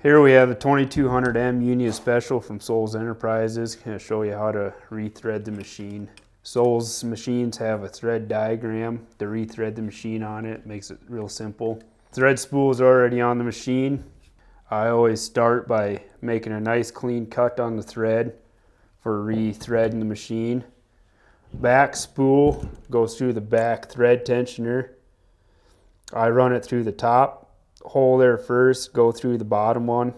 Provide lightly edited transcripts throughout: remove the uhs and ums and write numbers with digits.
Here we have a 2200M Union Special from Souls Enterprises. Going to show you how to rethread the machine. Souls machines have a thread diagram to rethread the machine on it. Makes it real simple. Thread spool is already on the machine. I always start by making a nice clean cut on the thread for rethreading the machine. Back spool goes through the back thread tensioner. I run it through the top hole there first, go through the bottom one,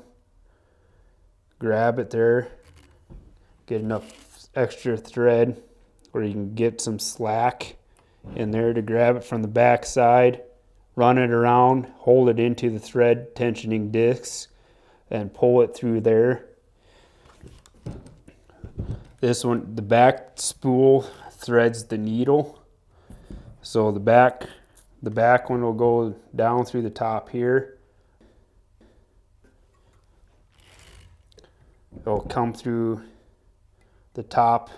grab it there, get enough extra thread where you can get some slack in there to grab it from the back side, run it around, hold it into the thread tensioning discs, and pull it through there. This one, the back spool threads the needle, so the back one will go down through the top here. It'll come through the top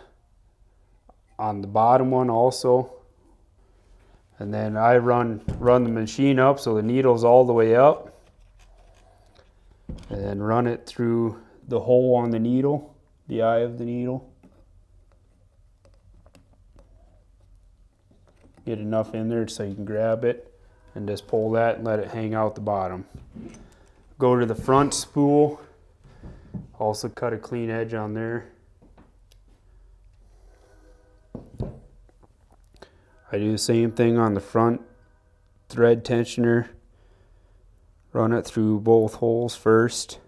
on the bottom one also. And then I run the machine up so the needle's all the way up. And then run it through the hole on the needle, the eye of the needle. Get enough in there so you can grab it and just pull that and let it hang out the bottom. Go to the front spool, also cut a clean edge on there. I do the same thing on the front thread tensioner. Run it through both holes first.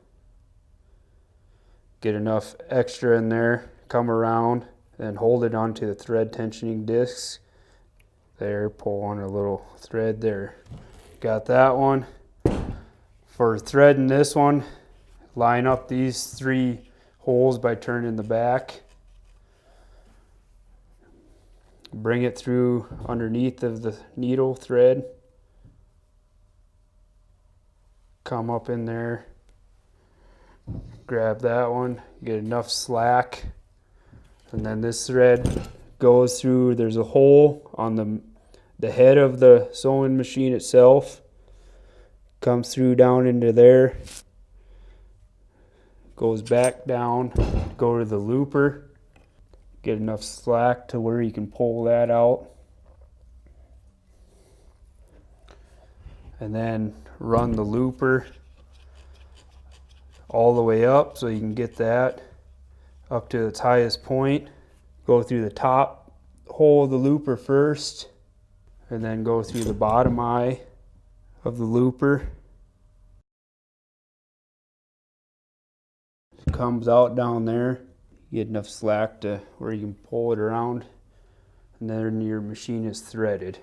Get enough extra in there, come around and hold it onto the thread tensioning discs. There, pull on a little thread there. Got that one. For threading this one, line up these 3 holes by turning the back. Bring it through underneath of the needle thread. Come up in there. Grab that one. Get enough slack. And then this thread goes through, there's a hole on the head of the sewing machine itself, comes through down into there, goes back down, go to the looper, get enough slack to where you can pull that out, and then run the looper all the way up so you can get that up to its highest point. Go through the top hole of the looper first, and then go through the bottom eye of the looper. It comes out down there. You get enough slack to where you can pull it around, and then your machine is threaded.